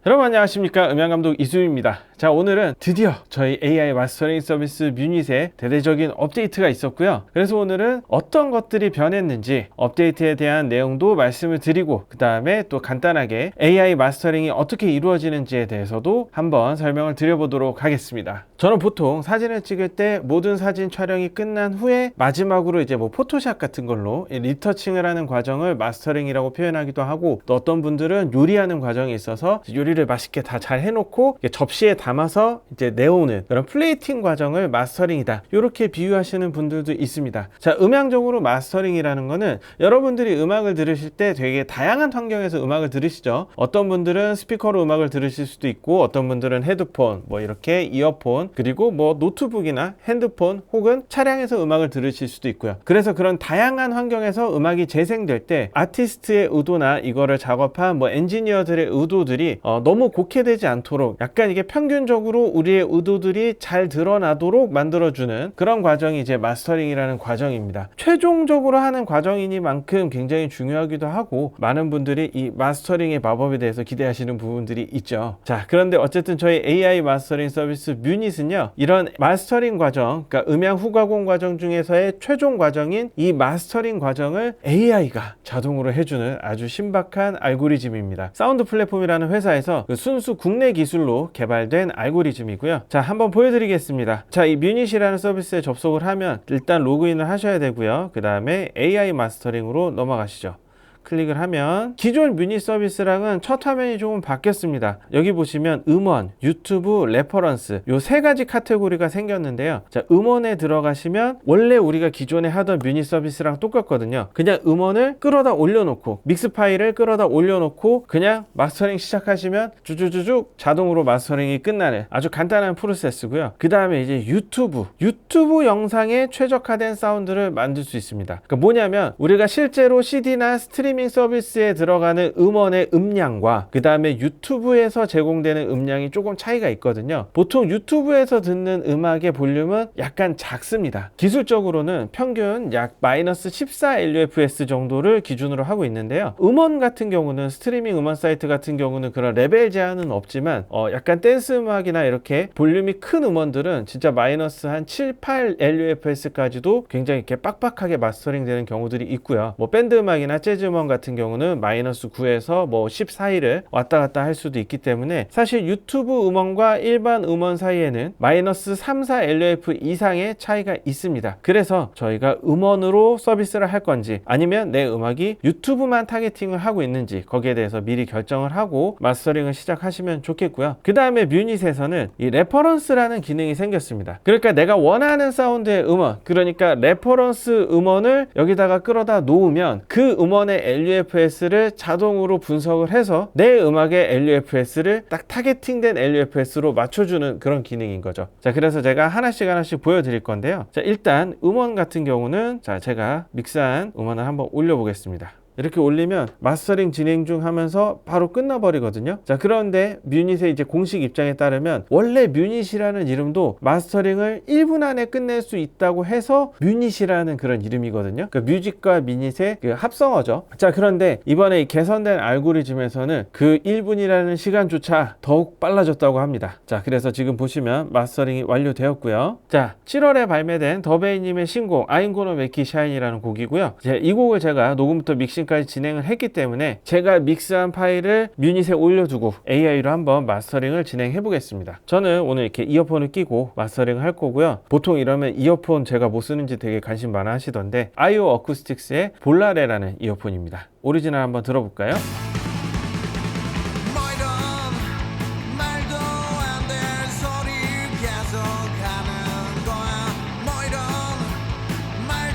여러분 안녕하십니까, 음향감독 이수입니다. 자, 오늘은 드디어 저희 AI 마스터링 서비스 뮤닛에 대대적인 업데이트가 있었고요. 그래서 오늘은 어떤 것들이 변했는지 업데이트에 대한 내용도 말씀을 드리고, 그 다음에 또 간단하게 AI 마스터링이 어떻게 이루어지는지에 대해서도 한번 설명을 드려보도록 하겠습니다. 저는 보통 사진을 찍을 때 모든 사진 촬영이 끝난 후에 마지막으로 이제 뭐 포토샵 같은 걸로 리터칭을 하는 과정을 마스터링이라고 표현하기도 하고, 또 어떤 분들은 요리하는 과정이 있어서 요리를 맛있게 다 잘 해놓고 접시에 담아서 이제 내오는 그런 플레이팅 과정을 마스터링이다, 이렇게 비유하시는 분들도 있습니다. 자, 음향적으로 마스터링이라는 거는 여러분들이 음악을 들으실 때 되게 다양한 환경에서 음악을 들으시죠. 어떤 분들은 스피커로 음악을 들으실 수도 있고, 어떤 분들은 헤드폰, 뭐 이렇게 이어폰, 그리고 뭐 노트북이나 핸드폰 혹은 차량에서 음악을 들으실 수도 있고요. 그래서 그런 다양한 환경에서 음악이 재생될 때 아티스트의 의도나 이거를 작업한 뭐 엔지니어들의 의도들이 너무 곡해되지 않도록, 약간 이게 평균적으로 우리의 의도들이 잘 드러나도록 만들어주는 그런 과정이 이제 마스터링이라는 과정입니다. 최종적으로 하는 과정이니만큼 굉장히 중요하기도 하고, 많은 분들이 이 마스터링의 마법에 대해서 기대하시는 부분들이 있죠. 자, 그런데 어쨌든 저희 AI 마스터링 서비스 뮤닛은요, 이런 마스터링 과정, 그러니까 음향 후가공 과정 중에서의 최종 과정인 이 마스터링 과정을 AI가 자동으로 해주는 아주 신박한 알고리즘입니다. 사운드 플랫폼이라는 회사에서 그 순수 국내 기술로 개발된 알고리즘이고요. 자, 한번 보여드리겠습니다. 자, 이 뮤닛이라는 서비스에 접속을 하면 일단 로그인을 하셔야 되고요. 그 다음에 AI 마스터링으로 넘어가시죠. 클릭을 하면 기존 뮤닛 서비스랑은 첫 화면이 조금 바뀌었습니다. 여기 보시면 음원, 유튜브, 레퍼런스, 요 세 가지 카테고리가 생겼는데요. 자, 음원에 들어가시면 원래 우리가 기존에 하던 뮤닛 서비스랑 똑같거든요. 그냥 음원을 끌어다 올려놓고, 믹스 파일을 끌어다 올려놓고 그냥 마스터링 시작하시면 주주주쭉 자동으로 마스터링이 끝나는 아주 간단한 프로세스고요. 그 다음에 이제 유튜브 영상에 최적화된 사운드를 만들 수 있습니다. 그러니까 뭐냐면 우리가 실제로 CD나 스트리밍 서비스에 들어가는 음원의 음량과 그 다음에 유튜브에서 제공되는 음량이 조금 차이가 있거든요. 보통 유튜브에서 듣는 음악의 볼륨은 약간 작습니다. 기술적으로는 평균 약 마이너스 14 LUFS 정도를 기준으로 하고 있는데요. 음원 같은 경우는, 스트리밍 음원 사이트 같은 경우는 그런 레벨 제한은 없지만 약간 댄스 음악이나 이렇게 볼륨이 큰 음원들은 진짜 마이너스 한 7, 8 LUFS까지도 굉장히 이렇게 빡빡하게 마스터링 되는 경우들이 있고요. 뭐 밴드 음악이나 재즈 음원 같은 경우는 마이너스 9에서 뭐 10 사이를 왔다 갔다 할 수도 있기 때문에, 사실 유튜브 음원과 일반 음원 사이에는 마이너스 3, 4 LUF 이상의 차이가 있습니다. 그래서 저희가 음원으로 서비스를 할 건지, 아니면 내 음악이 유튜브만 타겟팅을 하고 있는지, 거기에 대해서 미리 결정을 하고 마스터링을 시작하시면 좋겠고요. 그 다음에 뮤닛에서는 이 레퍼런스라는 기능이 생겼습니다. 그러니까 내가 원하는 사운드의 음원, 그러니까 레퍼런스 음원을 여기다가 끌어다 놓으면 그 음원의 LUFS를 자동으로 분석을 해서 내 음악의 LUFS를 딱 타겟팅된 LUFS로 맞춰주는 그런 기능인 거죠. 자, 그래서 제가 하나씩 보여드릴 건데요. 자, 일단 음원 같은 경우는, 자, 제가 믹스한 음원을 한번 올려보겠습니다. 이렇게 올리면 마스터링 진행 중 하면서 바로 끝나버리거든요. 자, 그런데 뮤닛의 이제 공식 입장에 따르면 원래 뮤닛이라는 이름도 마스터링을 1분 안에 끝낼 수 있다고 해서 뮤닛이라는 그런 이름이거든요. 그 뮤직과 미닛의 그 합성어죠. 자, 그런데 이번에 이 개선된 알고리즘에서는 그 1분이라는 시간조차 더욱 빨라졌다고 합니다. 자, 그래서 지금 보시면 마스터링이 완료되었고요. 자, 7월에 발매된 더베이님의 신곡 I'm Gonna Make It Shine이라는 곡이고요. 이 곡을 제가 녹음부터 믹싱 까지 진행을 했기 때문에 제가 믹스한 파일을 뮤닛에 올려두고 AI로 한번 마스터링을 진행해 보겠습니다. 저는 오늘 이렇게 이어폰을 끼고 마스터링을 할 거고요. 보통 이러면 이어폰 제가 뭐 쓰는지 되게 관심 많아 하시던데, 아이오 어쿠스틱스의 볼라레라는 이어폰입니다. 오리지널 한번 들어볼까요?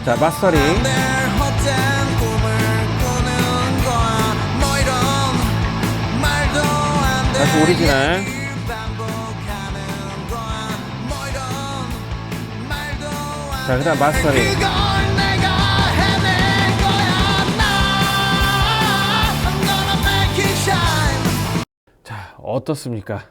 자, 마스터링. 다시 오리지널. 자, 그 다음 마스터링. 자, 어떻습니까?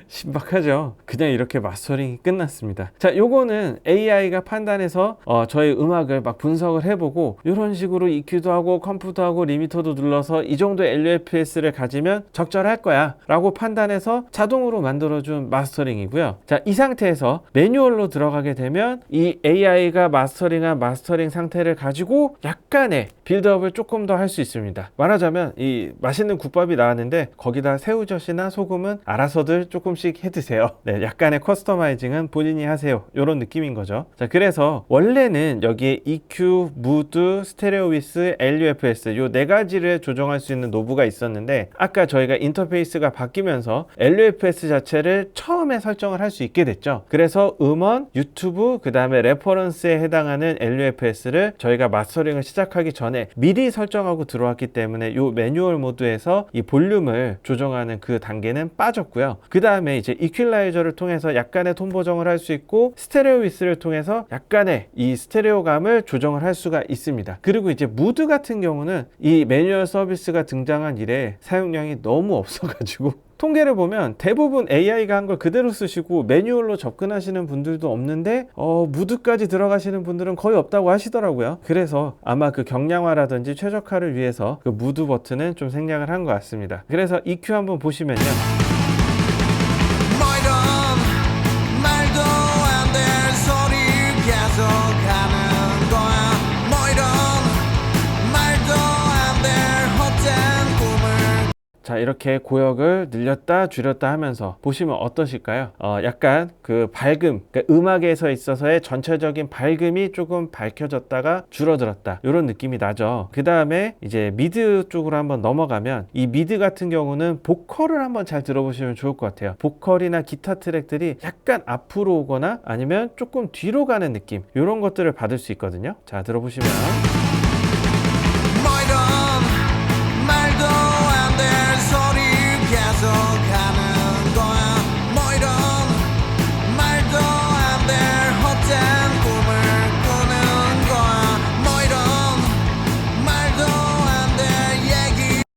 신박하죠. 그냥 이렇게 마스터링이 끝났습니다. 자, 요거는 AI가 판단해서 저희 음악을 막 분석을 해보고 이런 식으로 EQ도 하고 컴프도 하고 리미터도 눌러서 이 정도 LUFS를 가지면 적절할 거야 라고 판단해서 자동으로 만들어준 마스터링이고요. 자, 이 상태에서 매뉴얼로 들어가게 되면 이 AI가 마스터링한 마스터링 상태를 가지고 약간의 빌드업을 조금 더 할 수 있습니다. 말하자면 이 맛있는 국밥이 나왔는데 거기다 새우젓이나 소금은 알아서들 조금씩 해 드세요. 네, 약간의 커스터마이징은 본인이 하세요. 이런 느낌인 거죠. 자, 그래서 원래는 여기에 EQ, 무드, 스테레오 위스, LUFS 요 네 가지를 조정할 수 있는 노브가 있었는데 아까 저희가 인터페이스가 바뀌면서 LUFS 자체를 처음에 설정을 할 수 있게 됐죠. 그래서 음원, 유튜브, 그 다음에 레퍼런스에 해당하는 LUFS를 저희가 마스터링을 시작하기 전에 미리 설정하고 들어왔기 때문에 요 매뉴얼 모드에서 이 볼륨을 조정하는 그 단계는 빠졌고요. 그 다음에 이제 이퀄라이저를 통해서 약간의 톤 보정을 할 수 있고 스테레오 위스를 통해서 약간의 이 스테레오감을 조정을 할 수가 있습니다. 그리고 이제 무드 같은 경우는 이 매뉴얼 서비스가 등장한 이래 사용량이 너무 없어가지고 통계를 보면 대부분 AI가 한 걸 그대로 쓰시고 매뉴얼로 접근하시는 분들도 없는데 무드까지 들어가시는 분들은 거의 없다고 하시더라고요. 그래서 아마 그 경량화라든지 최적화를 위해서 그 무드 버튼은 좀 생략을 한 것 같습니다. 그래서 EQ 한번 보시면요. 자, 이렇게 고역을 늘렸다 줄였다 하면서 보시면 어떠실까요? 약간 그 밝음, 그러니까 음악에서 있어서의 전체적인 밝음이 조금 밝혀졌다가 줄어들었다 이런 느낌이 나죠. 그 다음에 이제 미드 쪽으로 한번 넘어가면 이 미드 같은 경우는 보컬을 한번 잘 들어보시면 좋을 것 같아요. 보컬이나 기타 트랙들이 약간 앞으로 오거나 아니면 조금 뒤로 가는 느낌 이런 것들을 받을 수 있거든요. 자, 들어보시면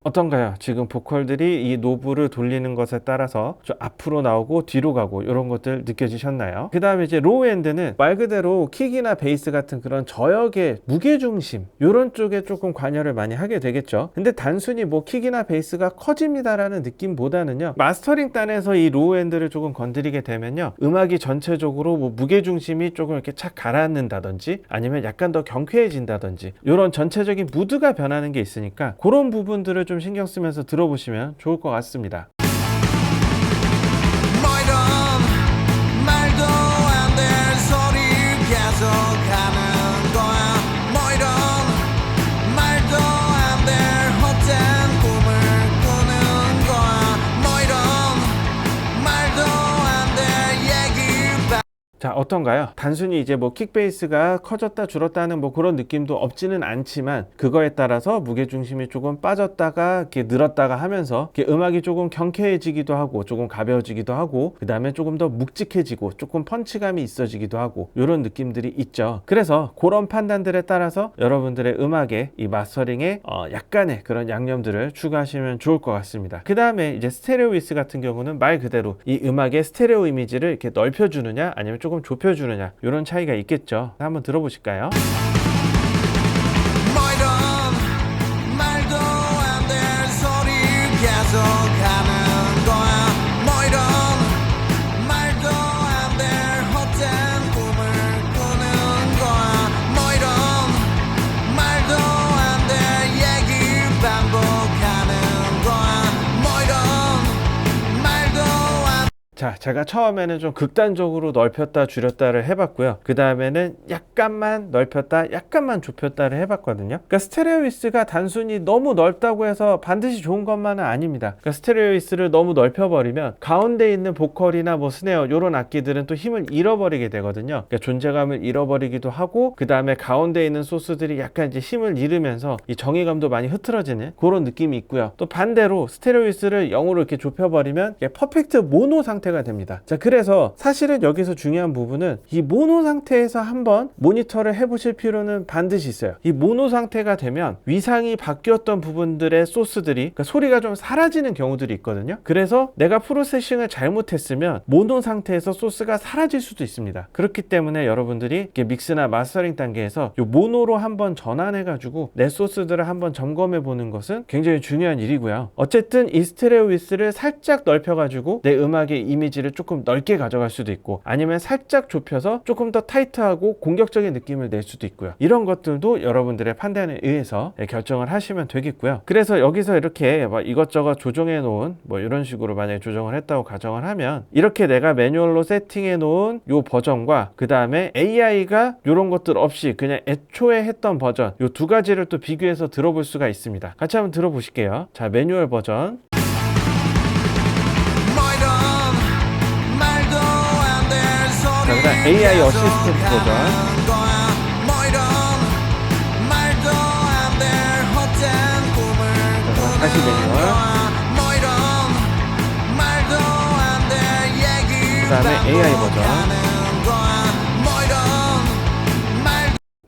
어떤가요? 지금 보컬들이 이 노브를 돌리는 것에 따라서 좀 앞으로 나오고 뒤로 가고 이런 것들 느껴지셨나요? 그 다음에 이제 로우 엔드는 말 그대로 킥이나 베이스 같은 그런 저역의 무게중심 이런 쪽에 조금 관여를 많이 하게 되겠죠. 근데 단순히 뭐 킥이나 베이스가 커집니다라는 느낌보다는요, 마스터링 단에서 이 로우 엔드를 조금 건드리게 되면요, 음악이 전체적으로 뭐 무게중심이 조금 이렇게 착 가라앉는다든지 아니면 약간 더 경쾌해진다든지 이런 전체적인 무드가 변하는 게 있으니까 그런 부분들을 좀 신경 쓰면서 들어보시면 좋을 것 같습니다. 자, 어떤가요? 단순히 이제 뭐 킥베이스가 커졌다 줄었다 하는 뭐 그런 느낌도 없지는 않지만 그거에 따라서 무게중심이 조금 빠졌다가 이렇게 늘었다가 하면서 이렇게 음악이 조금 경쾌해지기도 하고 조금 가벼워지기도 하고 그 다음에 조금 더 묵직해지고 조금 펀치감이 있어지기도 하고 이런 느낌들이 있죠. 그래서 그런 판단들에 따라서 여러분들의 음악에 이 마스터링에 약간의 그런 양념들을 추가하시면 좋을 것 같습니다. 그 다음에 이제 스테레오 위스 같은 경우는 말 그대로 이 음악의 스테레오 이미지를 이렇게 넓혀주느냐 아니면 조금 좁혀주느냐 이런 차이가 있겠죠. 한번 들어보실까요? 자, 제가 처음에는 좀 극단적으로 넓혔다 줄였다를 해봤고요. 그 다음에는 약간만 넓혔다 약간만 좁혔다를 해봤거든요. 그러니까 스테레오위스가 단순히 너무 넓다고 해서 반드시 좋은 것만은 아닙니다. 그러니까 스테레오위스를 너무 넓혀버리면 가운데 있는 보컬이나 뭐 스네어 이런 악기들은 또 힘을 잃어버리게 되거든요. 그러니까 존재감을 잃어버리기도 하고 그 다음에 가운데 있는 소스들이 약간 이제 힘을 잃으면서 이 정의감도 많이 흐트러지는 그런 느낌이 있고요. 또 반대로 스테레오위스를 0으로 이렇게 좁혀버리면 퍼펙트 모노 상태 상태가 됩니다. 자, 그래서 사실은 여기서 중요한 부분은 이 모노 상태에서 한번 모니터를 해보실 필요는 반드시 있어요. 이 모노 상태가 되면 위상이 바뀌었던 부분들의 소스들이, 그러니까 소리가 좀 사라지는 경우들이 있거든요. 그래서 내가 프로세싱을 잘못했으면 모노 상태에서 소스가 사라질 수도 있습니다. 그렇기 때문에 여러분들이 이렇게 믹스나 마스터링 단계에서 이 모노로 한번 전환해 가지고 내 소스들을 한번 점검해 보는 것은 굉장히 중요한 일이고요. 어쨌든 이 스테레오 위스를 살짝 넓혀 가지고 내 음악의 이미지를 조금 넓게 가져갈 수도 있고, 아니면 살짝 좁혀서 조금 더 타이트하고 공격적인 느낌을 낼 수도 있고요. 이런 것들도 여러분들의 판단에 의해서 결정을 하시면 되겠고요. 그래서 여기서 이렇게 이것저것 조정해 놓은 이런 식으로 만약에 조정을 했다고 가정을 하면, 이렇게 내가 매뉴얼로 세팅해 놓은 요 버전과 그 다음에 AI가 이런 것들 없이 그냥 애초에 했던 버전, 요 두 가지를 또 비교해서 들어볼 수가 있습니다. 같이 한번 들어보실게요. 자, 매뉴얼 버전. 자, 그 다음 AI 어시스턴트 버전. 자, 다시 매뉴얼. 그 다음에 AI 버전.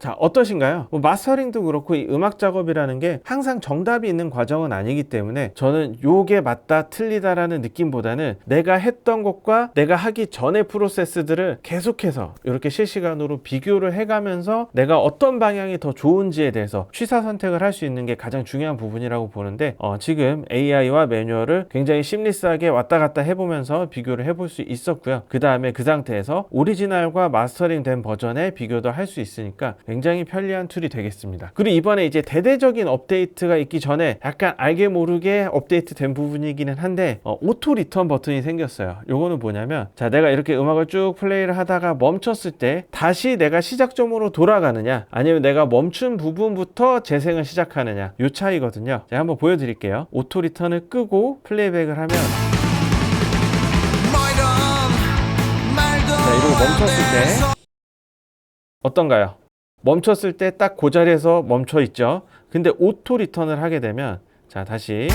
자, 어떠신가요? 마스터링도 그렇고 이 음악 작업이라는 게 항상 정답이 있는 과정은 아니기 때문에 저는 요게 맞다 틀리다라는 느낌보다는 내가 했던 것과 내가 하기 전의 프로세스들을 계속해서 이렇게 실시간으로 비교를 해가면서 내가 어떤 방향이 더 좋은지에 대해서 취사 선택을 할 수 있는 게 가장 중요한 부분이라고 보는데, 지금 AI와 매뉴얼을 굉장히 심리스하게 왔다 갔다 해보면서 비교를 해볼 수 있었고요. 그 다음에 그 상태에서 오리지널과 마스터링 된 버전의 비교도 할 수 있으니까 굉장히 편리한 툴이 되겠습니다. 그리고 이번에 이제 대대적인 업데이트가 있기 전에 약간 알게 모르게 업데이트 된 부분이기는 한데, 오토 리턴 버튼이 생겼어요. 요거는 뭐냐면, 자, 내가 이렇게 음악을 쭉 플레이를 하다가 멈췄을 때 다시 내가 시작점으로 돌아가느냐, 아니면 내가 멈춘 부분부터 재생을 시작하느냐, 요 차이거든요. 제가 한번 보여드릴게요. 오토 리턴을 끄고 플레이백을 하면, 자, 이러고 멈췄을 때 어떤가요? 멈췄을 때 딱 그 자리에서 멈춰 있죠. 근데 오토 리턴을 하게 되면, 자, 다시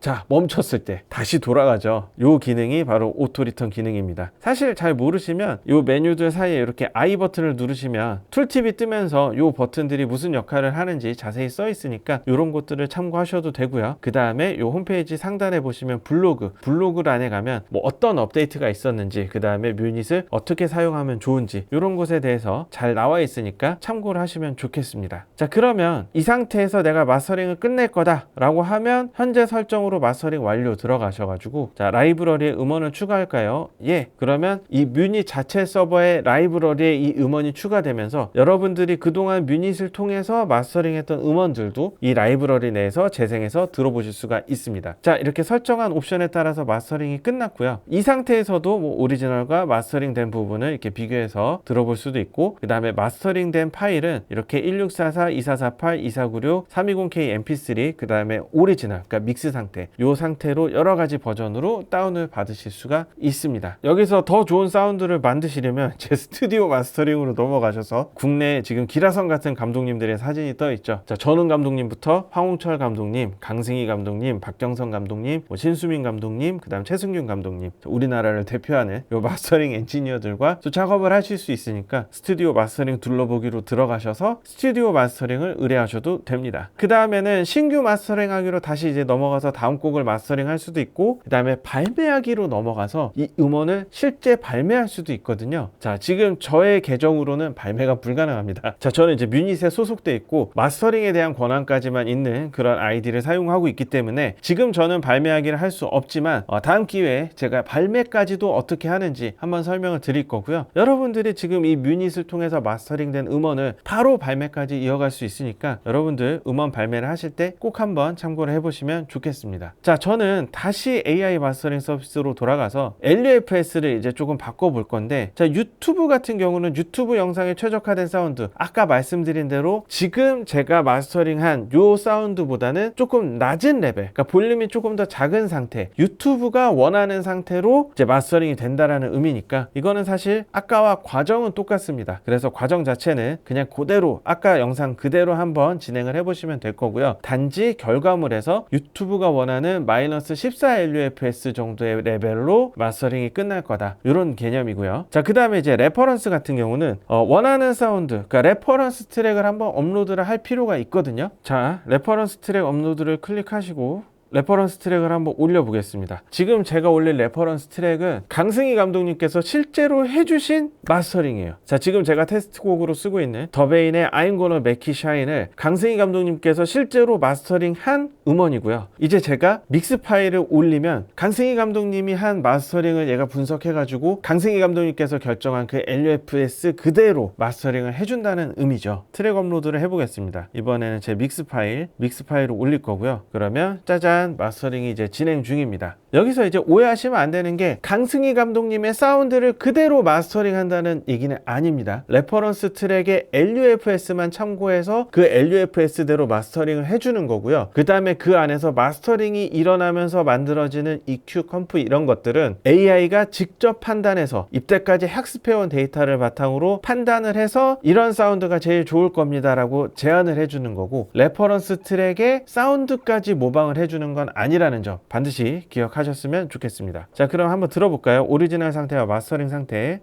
자, 멈췄을 때 다시 돌아가죠. 요 기능이 바로 오토 리턴 기능입니다. 사실 잘 모르시면 요 메뉴들 사이에 이렇게 I 버튼을 누르시면 툴팁이 뜨면서 요 버튼들이 무슨 역할을 하는지 자세히 써 있으니까 요런 것들을 참고하셔도 되고요. 그 다음에 요 홈페이지 상단에 보시면 블로그란에 가면 어떤 업데이트가 있었는지, 그 다음에 뮤닛을 어떻게 사용하면 좋은지, 요런 것에 대해서 잘 나와 있으니까 참고를 하시면 좋겠습니다. 자, 그러면 이 상태에서 내가 마스터링을 끝낼 거다 라고 하면 현재 설정으로 마스터링 완료 들어가셔가지고, 자, 라이브러리에 음원을 추가할까요? 예. 그러면 이 뮤닛 자체 서버의 라이브러리에 이 음원이 추가되면서 여러분들이 그동안 뮤닛을 통해서 마스터링했던 음원들도 이 라이브러리 내에서 재생해서 들어보실 수가 있습니다. 자, 이렇게 설정한 옵션에 따라서 마스터링이 끝났고요. 이 상태에서도 오리지널과 마스터링 된 부분을 이렇게 비교해서 들어볼 수도 있고, 그 다음에 마스터링 된 파일은 이렇게 1644, 2448, 2496, 320K mp3, 그 다음에 오리지널, 그러니까 믹스 상태, 이 상태로 여러 가지 버전으로 다운을 받으실 수가 있습니다. 여기서 더 좋은 사운드를 만드시려면 제 스튜디오 마스터링으로 넘어가셔서 국내 지금 기라성 같은 감독님들의 사진이 떠 있죠. 자, 전훈 감독님부터 황홍철 감독님, 강승희 감독님, 박경선 감독님, 신수민 감독님, 그 다음 최승균 감독님, 우리나라를 대표하는 요 마스터링 엔지니어들과 또 작업을 하실 수 있으니까 스튜디오 마스터링 둘러보기로 들어가셔서 스튜디오 마스터링을 의뢰하셔도 됩니다. 그 다음에는 신규 마스터링 하기로 다시 이제 넘어가서 다음 곡을 마스터링 할 수도 있고, 그 다음에 발매하기로 넘어가서 이 음원을 실제 발매할 수도 있거든요. 자, 지금 저의 계정으로는 발매가 불가능합니다. 자, 저는 이제 뮤닛에 소속돼 있고 마스터링에 대한 권한까지만 있는 그런 아이디를 사용하고 있기 때문에 지금 저는 발매하기를 할 수 없지만 다음 기회에 제가 발매까지도 어떻게 하는지 한번 설명을 드릴 거고요. 여러분들이 지금 이 뮤닛을 통해서 마스터링된 음원을 바로 발매까지 이어갈 수 있으니까 여러분들 음원 발매를 하실 때 꼭 한번 참고를 해보시면 좋겠습니다. 있습니다. 자, 저는 다시 AI 마스터링 서비스로 돌아가서 LUFS를 이제 조금 바꿔볼 건데, 자, 유튜브 같은 경우는 유튜브 영상에 최적화된 사운드, 아까 말씀드린 대로 지금 제가 마스터링한 요 사운드보다는 조금 낮은 레벨, 그러니까 볼륨이 조금 더 작은 상태, 유튜브가 원하는 상태로 이제 마스터링이 된다라는 의미니까 이거는 사실 아까와 과정은 똑같습니다. 그래서 과정 자체는 그냥 그대로 아까 영상 그대로 한번 진행을 해보시면 될 거고요. 단지 결과물에서 유튜브가 원하는 마이너스 14 LUFS 정도의 레벨로 마스터링이 끝날 거다, 이런 개념이고요. 자, 그 다음에 이제 레퍼런스 같은 경우는 원하는 사운드, 그러니까 레퍼런스 트랙을 한번 업로드를 할 필요가 있거든요. 자, 레퍼런스 트랙 업로드를 클릭하시고 레퍼런스 트랙을 한번 올려보겠습니다. 지금 제가 올린 레퍼런스 트랙은 강승희 감독님께서 실제로 해주신 마스터링이에요. 자, 지금 제가 테스트곡으로 쓰고 있는 더베인의 I'm Gonna Make It Shine을 강승희 감독님께서 실제로 마스터링한 음원이고요. 이제 제가 믹스 파일을 올리면 강승희 감독님이 한 마스터링을 얘가 분석해가지고 강승희 감독님께서 결정한 그 LUFS 그대로 마스터링을 해준다는 의미죠. 트랙 업로드를 해보겠습니다. 이번에는 제 믹스 파일을 올릴 거고요. 그러면 짜잔, 마스터링이 이제 진행 중입니다. 여기서 이제 오해하시면 안 되는 게 강승희 감독님의 사운드를 그대로 마스터링 한다는 얘기는 아닙니다. 레퍼런스 트랙의 LUFS만 참고해서 그 LUFS대로 마스터링을 해주는 거고요. 그 다음에 그 안에서 마스터링이 일어나면서 만들어지는 EQ, 컴프 이런 것들은 AI가 직접 판단해서 이때까지 학습해온 데이터를 바탕으로 판단을 해서 이런 사운드가 제일 좋을 겁니다 라고 제안을 해주는 거고, 레퍼런스 트랙의 사운드까지 모방을 해주는 건 아니라는 점 반드시 기억하셨으면 좋겠습니다. 자, 그럼 한번 들어볼까요? 오리지널 상태와 마스터링 상태.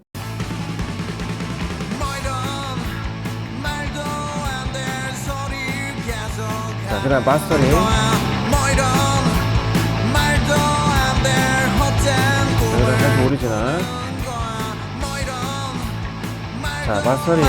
자, 그 다음 마스터링. 그다음 다시 오리지널. 자, 마스터링.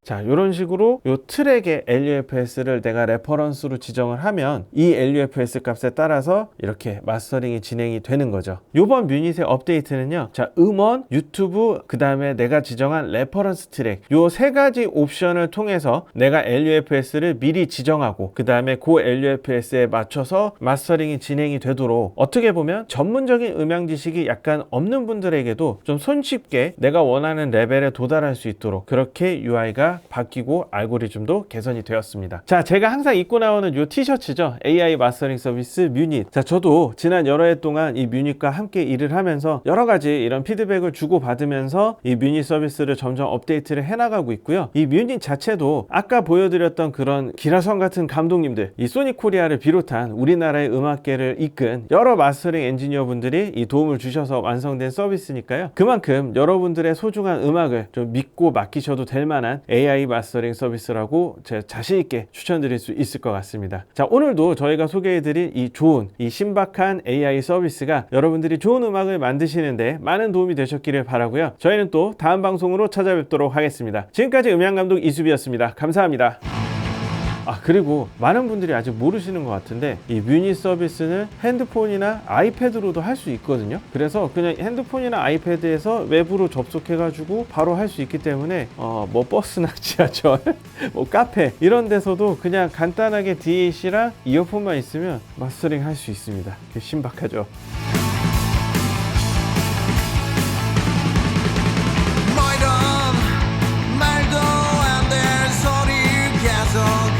자, 이런 식으로 이 트랙의 LUFS를 내가 레퍼런스로 지정을 하면 이 LUFS 값에 따라서 이렇게 마스터링이 진행이 되는 거죠. 이번 뮤닛의 업데이트는요, 자, 음원, 유튜브, 그 다음에 내가 지정한 레퍼런스 트랙, 요 세 가지 옵션을 통해서 내가 LUFS를 미리 지정하고 그 다음에 그 LUFS에 맞춰서 마스터링이 진행이 되도록, 어떻게 보면 전문적인 음향 지식이 약간 없는 분들에게도 좀 손쉽게 내가 원하는 레벨에 도달할 수 있도록 그렇게 UI가 바뀌고 알고리즘도 개선이 되었습니다. 자, 제가 항상 입고 나오는 요 티셔츠죠. AI 마스터링 서비스 뮤닛. 자, 저도 지난 여러 해 동안 이 뮤닛과 함께 일을 하면서 여러 가지 이런 피드백을 주고 받으면서 이 뮤닛 서비스를 점점 업데이트를 해나가고 있고요. 이 뮤닛 자체도 아까 보여드렸던 그런 기라성 같은 감독님들, 이 소니코리아를 비롯한 우리나라의 음악계를 이끈 여러 마스터링 엔지니어 분들이 이 도움을 주셔서 완성된 서비스니까요. 그만큼 여러분들의 소중한 음악을 좀 믿고 맡기셔도 될 만한 AI 마스터링 서비스라고 제가 자신있게 추천드릴 수 있을 것 같습니다. 자, 오늘도 저희가 소개해드린 이 좋은, 이 신박한 AI 서비스가 여러분들이 좋은 음악을 만드시는데 많은 도움이 되셨기를 바라고요. 저희는 또 다음 방송으로 찾아뵙도록 하겠습니다. 지금까지 음향감독 이수비였습니다. 감사합니다. 아, 그리고 많은 분들이 아직 모르시는 것 같은데 이 뮤닛 서비스는 핸드폰이나 아이패드로도 할 수 있거든요. 그래서 그냥 핸드폰이나 아이패드에서 웹으로 접속해 가지고 바로 할 수 있기 때문에 뭐 버스나 지하철, 뭐 카페 이런 데서도 그냥 간단하게 DAC랑 이어폰만 있으면 마스터링 할 수 있습니다. 신박하죠. 말도 안 될 소리 계속